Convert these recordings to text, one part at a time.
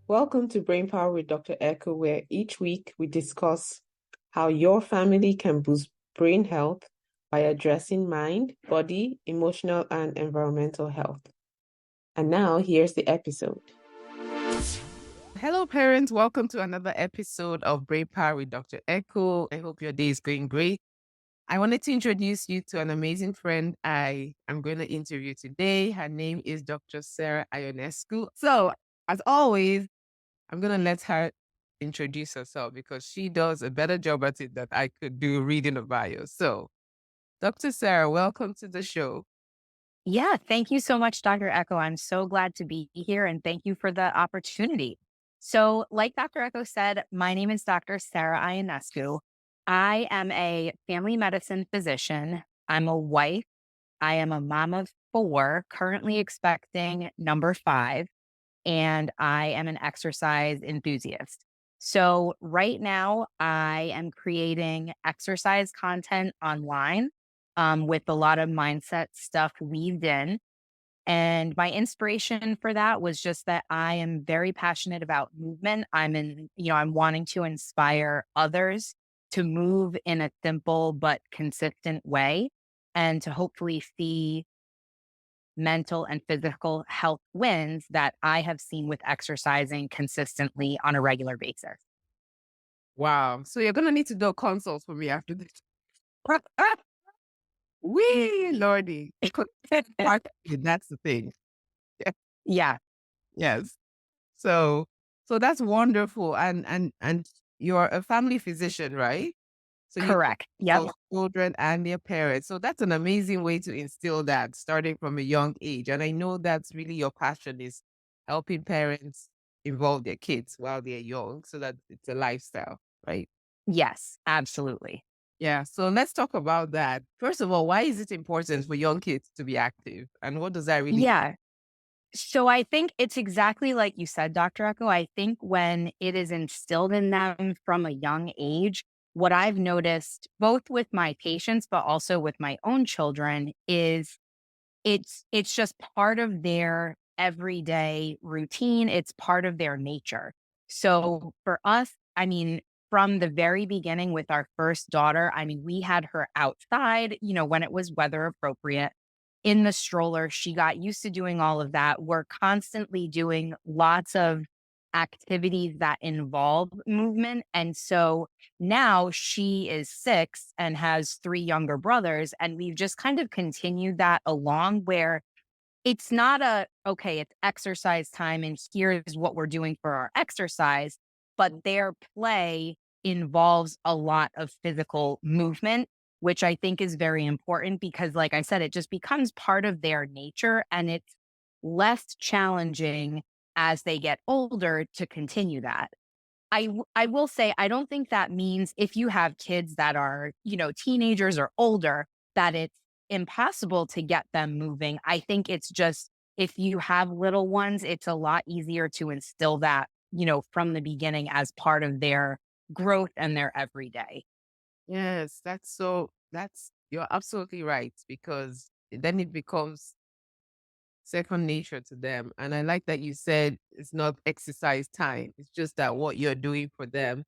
Welcome to Brain Power with Dr. Echo, where each week we discuss how your family can boost brain health by addressing mind, body, emotional, and environmental health. And now here's the episode. Hello, parents. Welcome to another episode of Brain Power with Dr. Echo. I hope your day is going great. I wanted to introduce you to an amazing friend I am going to interview today. Her name is Dr. Sara Ionescu. So, as always, I'm going to let her introduce herself because she does a better job at it than I could do reading a bio. So, Dr. Sara, welcome to the show. Yeah, thank you so much, Dr. Echo. I'm so glad to be here and thank you for the opportunity. So, like Dr. Echo said, my name is Dr. Sara Ionescu. I am a family medicine physician. I'm a wife. I am a mom of four, currently expecting number five, and I am an exercise enthusiast. So, right now, I am creating exercise content online with a lot of mindset stuff weaved in. And my inspiration for that was just that I am very passionate about movement. I'm wanting to inspire others to move in a simple but consistent way and to hopefully see mental and physical health wins that I have seen with exercising consistently on a regular basis. Wow. So, you're going to need to do consults for me after this. Wee, Lordy. That's the thing. Yeah, Yes. So that's wonderful. And you're a family physician, right? So you correct. Yep. consult children and their parents. So that's an amazing way to instill that starting from a young age. And I know that's really your passion is helping parents involve their kids while they're young so that it's a lifestyle, right? Yes, absolutely. Yeah. So let's talk about that. First of all, why is it important for young kids to be active? And what does that really Yeah. So I think it's exactly like you said, Dr. Echo. I think when it is instilled in them from a young age, what I've noticed both with my patients, but also with my own children is it's just part of their everyday routine. It's part of their nature. So for us, from the very beginning with our first daughter, we had her outside, when it was weather appropriate in the stroller. She got used to doing all of that. We're constantly doing lots of activities that involve movement. And so now she is 6 and has 3 younger brothers. And we've just kind of continued that along where it's not okay, it's exercise time and here's what we're doing for our exercise, but their play involves a lot of physical movement, which I think is very important because, like I said, it just becomes part of their nature and it's less challenging as they get older to continue that. I will say, I don't think that means if you have kids that are, teenagers or older, that it's impossible to get them moving. I think it's just if you have little ones, it's a lot easier to instill that, from the beginning as part of their growth and their everyday. Yes, you're absolutely right because then it becomes second nature to them. And I like that you said it's not exercise time. It's just that what you're doing for them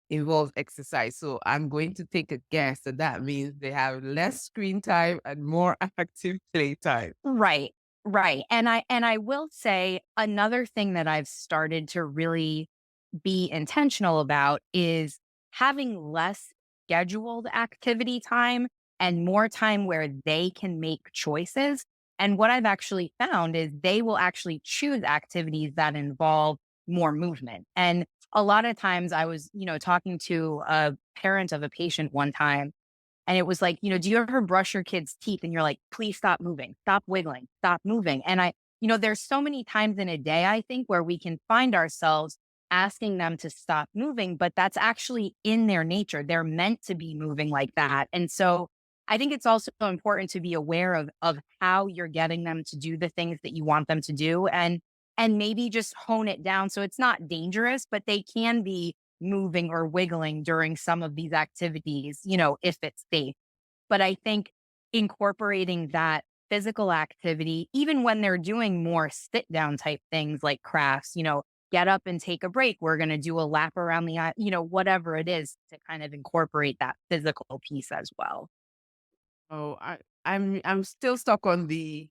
involves exercise. So I'm going to take a guess that that means they have less screen time and more active play time. Right. Right. And I will say another thing that I've started to really be intentional about is having less scheduled activity time and more time where they can make choices. And what I've actually found is they will actually choose activities that involve more movement. And a lot of times I was, talking to a parent of a patient one time and it was like, do you ever brush your kids' teeth and you're like, please stop moving, stop wiggling, stop moving. And there's so many times in a day, I think, where we can find ourselves asking them to stop moving, but that's actually in their nature. They're meant to be moving like that. And so I think it's also important to be aware of how you're getting them to do the things that you want them to do and maybe just hone it down so it's not dangerous, but they can be moving or wiggling during some of these activities, if it's safe. But I think incorporating that physical activity, even when they're doing more sit down type things like crafts, get up and take a break. We're going to do a lap around whatever it is to kind of incorporate that physical piece as well. Oh, I'm still stuck on the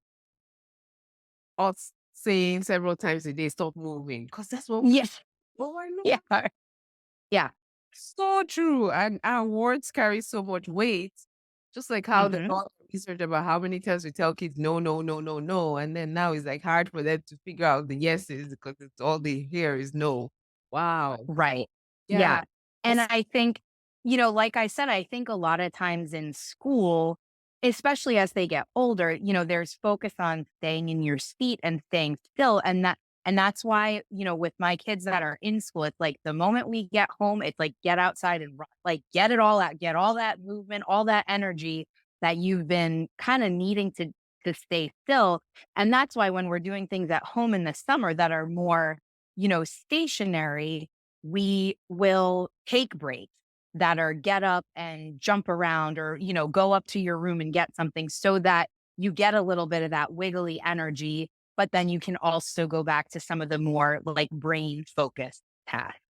us saying several times a day, stop moving, because that's what. Yes. Oh, I know. Yeah. Yeah. So true. And our words carry so much weight. Just like how the Hmm. research about how many times we tell kids no, no, no, no, no. And then now it's like hard for them to figure out the yeses because it's all they hear is no. Wow. Right. Yeah. Yeah. And I think, like I said, I think a lot of times in school, especially as they get older, there's focus on staying in your seat and staying still. And that's why, with my kids that are in school, it's like the moment we get home, it's like get outside and run, like get it all out, get all that movement, all that energy that you've been kind of needing to stay still. And that's why when we're doing things at home in the summer that are more, stationary, we will take breaks that are get up and jump around or, go up to your room and get something so that you get a little bit of that wiggly energy, but then you can also go back to some of the more like brain focused tasks.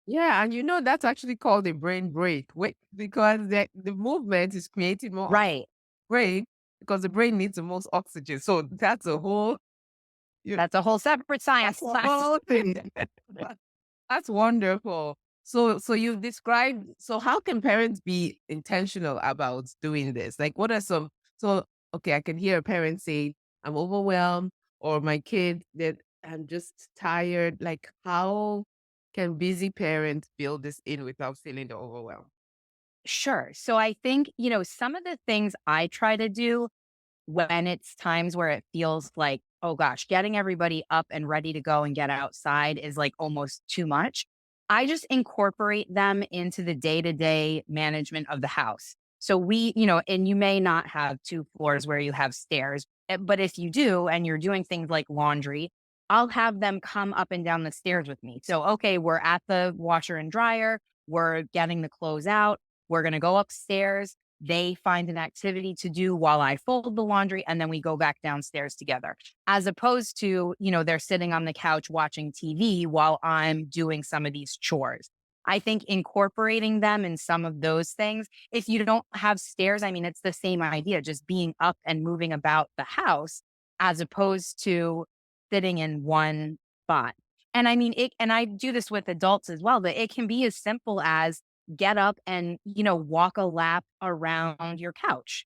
Yeah. And that's actually called a brain break. Wait, because the movement is creating more Right. brain because the brain needs the most oxygen. So that's a whole, you, That's a whole separate science that's a class. whole thing. That's wonderful. So you've described, so how can parents be intentional about doing this? Like what are some, so okay, I can hear a parent say, I'm overwhelmed, or my kid that I'm just tired. Like how can busy parents build this in without feeling the overwhelm? Sure. So I think, some of the things I try to do when it's times where it feels like, oh gosh, getting everybody up and ready to go and get outside is like almost too much. I just incorporate them into the day to day management of the house. So and you may not have two floors where you have stairs, but if you do and you're doing things like laundry, I'll have them come up and down the stairs with me. So, okay, we're at the washer and dryer, we're getting the clothes out, we're going to go upstairs, they find an activity to do while I fold the laundry, and then we go back downstairs together. As opposed to, they're sitting on the couch watching TV while I'm doing some of these chores. I think incorporating them in some of those things, if you don't have stairs, I mean, it's the same idea, just being up and moving about the house as opposed to sitting in one spot. And I mean, and I do this with adults as well, but it can be as simple as get up and, walk a lap around your couch.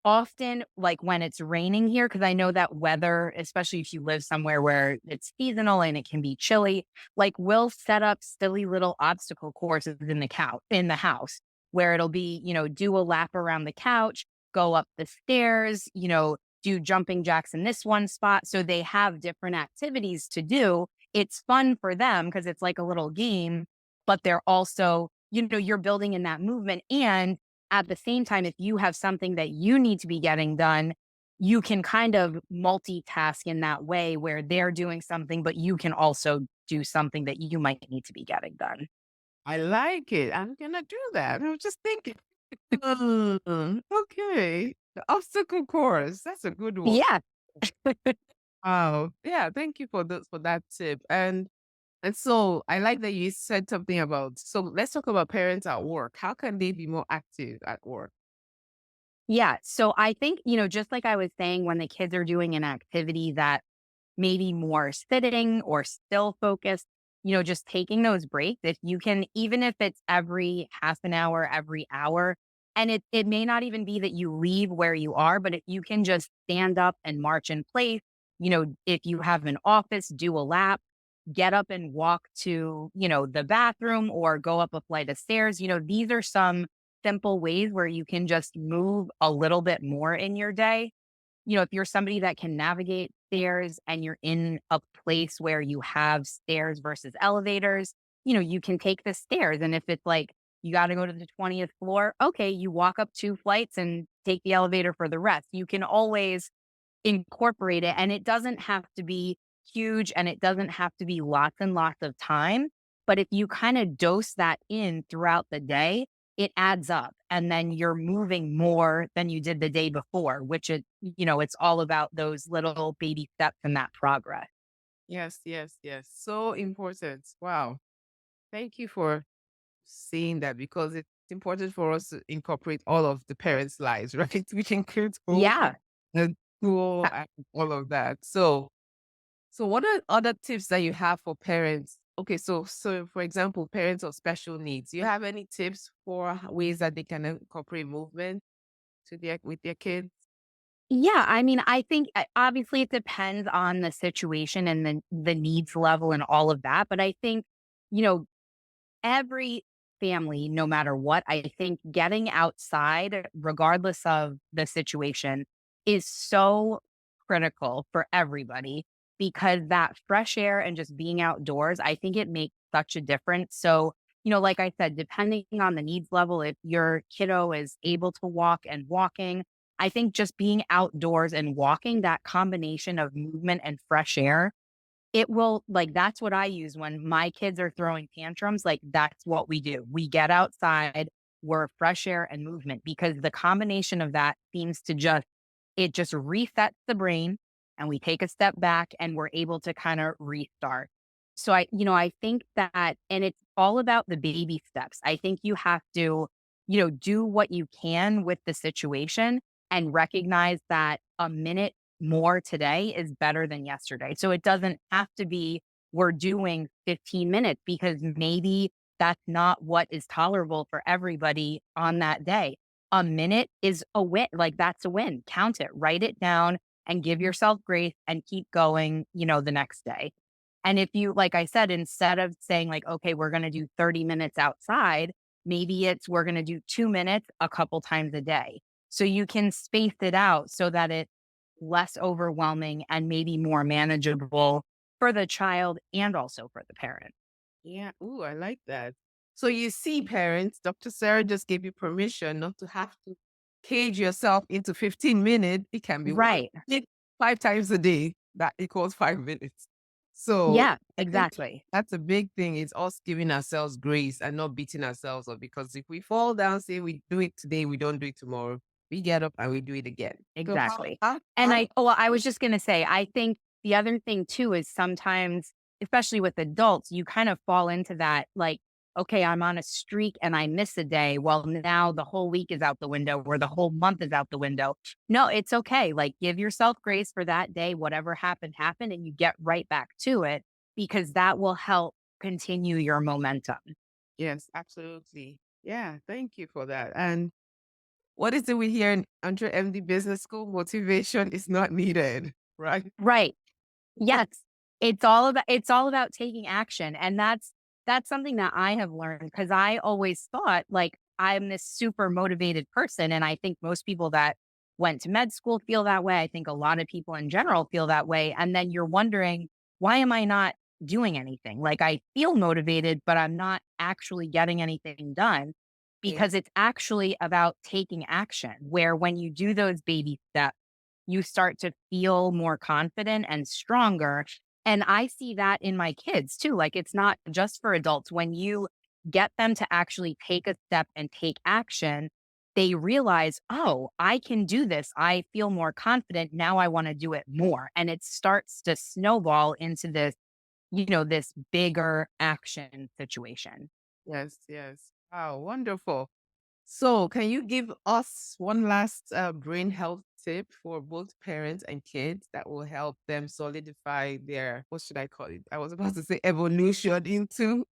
Often, like when it's raining here, because I know that weather, especially if you live somewhere where it's seasonal and it can be chilly, like we'll set up silly little obstacle courses in the house where it'll be, do a lap around the couch, go up the stairs, do jumping jacks in this one spot. So they have different activities to do. It's fun for them because it's like a little game, but they're also, you're building in that movement. And at the same time, if you have something that you need to be getting done, you can kind of multitask in that way where they're doing something, but you can also do something that you might need to be getting done. I like it. I'm gonna do that. I was just thinking. Okay. The obstacle course. That's a good one. Yeah. Oh, yeah. Thank you for that tip. And so I like that you said something about, so let's talk about parents at work. How can they be more active at work? Yeah. So I think, just like I was saying, when the kids are doing an activity that maybe more sitting or still focused, just taking those breaks. If you can, even if it's every half an hour, every hour, and it may not even be that you leave where you are, but if you can just stand up and march in place, if you have an office, do a lap, get up and walk to, the bathroom or go up a flight of stairs. These are some simple ways where you can just move a little bit more in your day. If you're somebody that can navigate stairs and you're in a place where you have stairs versus elevators, you can take the stairs. And if it's like you got to go to the 20th floor, okay, you walk up two flights and take the elevator for the rest. You can always incorporate it. And it doesn't have to be huge and it doesn't have to be lots and lots of time. But if you kind of dose that in throughout the day, it adds up. And then you're moving more than you did the day before, which it's all about those little baby steps and that progress. Yes, yes, yes. So important. Wow. Thank you for saying that because it's important for us to incorporate all of the parents' lives, right? Which includes home Yeah. and school and all of that. So what are other tips that you have for parents? Okay, so for example, parents of special needs, do you have any tips for ways that they can incorporate movement to their with their kids? Yeah, I mean, I think obviously it depends on the situation and the needs level and all of that, but I think, you know, every family, no matter what, I think getting outside, regardless of the situation, is so critical for everybody because that fresh air and just being outdoors, I think it makes such a difference. So, like I said, depending on the needs level, if your kiddo is able to walk and walking, I think just being outdoors and walking, that combination of movement and fresh air it will that's what I use when my kids are throwing tantrums, that's what we do. We get outside, we're fresh air and movement because the combination of that seems to just resets the brain and we take a step back and we're able to kind of restart. So I think that and it's all about the baby steps. I think you have to, do what you can with the situation and recognize that a minute more today is better than yesterday. So it doesn't have to be we're doing 15 minutes because maybe that's not what is tolerable for everybody on that day. A minute is a win. That's a win. Count it, write it down and give yourself grace and keep going, the next day. And if you, like I said, instead of saying okay, we're going to do 30 minutes outside, maybe it's we're going to do 2 minutes a couple times a day. So you can space it out so that it's less overwhelming and maybe more manageable for the child and also for the parent. Yeah. Ooh, I like that. So you see, parents, Dr. Sarah just gave you permission not to have to cage yourself into 15 minutes. It can be one Right. minute, 5 times a day. That equals 5 minutes. So Yeah, I think exactly. that's a big thing. It's us giving ourselves grace and not beating ourselves up. Because if we fall down, say we do it today, we don't do it tomorrow. We get up and we do it again. So Exactly. And I was just going to say, I think the other thing too is sometimes, especially with adults, you kind of fall into that okay, I'm on a streak and I miss a day. Well, now the whole week is out the window or the whole month is out the window. No, it's okay. Give yourself grace for that day. Whatever happened, happened, and you get right back to it because that will help continue your momentum. yes, absolutely. Yeah, thank you for that. And what is it we hear in under MD Business School? Motivation is not needed, right? Right. Yes. It's all about taking action. And that's something that I have learned because I always thought I'm this super motivated person. And I think most people that went to med school feel that way. I think a lot of people in general feel that way. And then you're wondering, why am I not doing anything? I feel motivated, but I'm not actually getting anything done Yeah. because it's actually about taking action, where when you do those baby steps, you start to feel more confident and stronger. And I see that in my kids too. It's not just for adults. When you get them to actually take a step and take action, they realize, oh, I can do this. I feel more confident. Now I want to do it more. And it starts to snowball into this bigger action situation. Yes, yes. Wow, wonderful. So, can you give us one last brain health tip for both parents and kids that will help them solidify their, what should I call it? I was about to say evolution into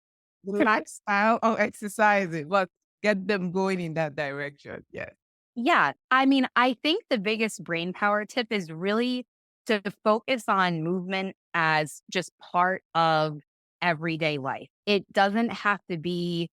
the lifestyle of exercising, but get them going in that direction. Yes. Yeah. I mean, I think the biggest brain power tip is really to focus on movement as just part of everyday life. It doesn't have to be,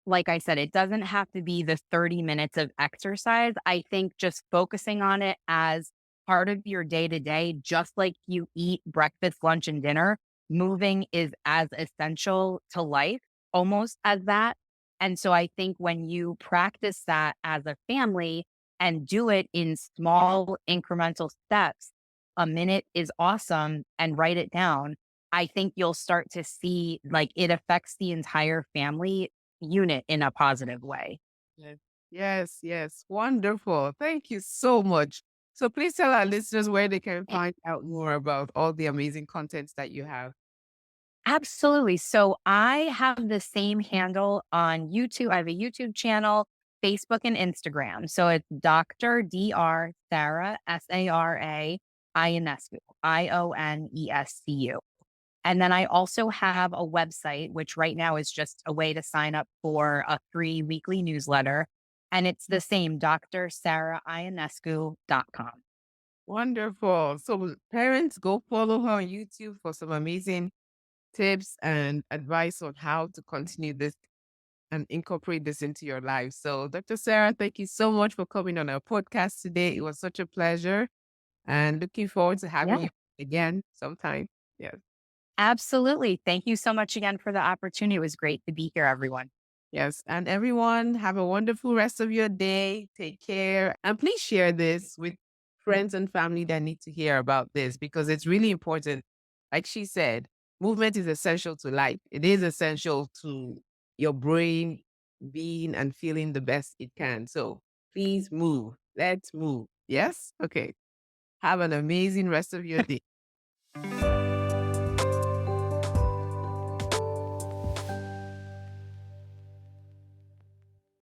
like I said, it doesn't have to be the 30 minutes of exercise. I think just focusing on it as part of your day to day, just like you eat breakfast, lunch, and dinner, moving is as essential to life almost as that. And so I think when you practice that as a family and do it in small incremental steps, a minute is awesome and write it down. I think you'll start to see it affects the entire family unit in a positive way. Yes, yes, yes. Wonderful. Thank you so much. So please tell our listeners where they can find out more about all the amazing contents that you have. Absolutely. So I have the same handle on YouTube. I have a YouTube channel, Facebook, and Instagram. So it's Dr. Sarah, Sara Ionescu, Ionescu. And then I also have a website, which right now is just a way to sign up for a free weekly newsletter. And it's the same, DrSaraIonescu.com. Wonderful. So parents, go follow her on YouTube for some amazing tips and advice on how to continue this and incorporate this into your life. So Dr. Sarah, thank you so much for coming on our podcast today. It was such a pleasure and looking forward to having Yeah, you again sometime. Yes. absolutely. Thank you so much again for the opportunity. It was great to be here, everyone. Yes. And everyone, have a wonderful rest of your day. Take care. And please share this with friends and family that need to hear about this because it's really important. Like she said, movement is essential to life. It is essential to your brain being and feeling the best it can. So please move. Let's move. Yes? Okay. Have an amazing rest of your day.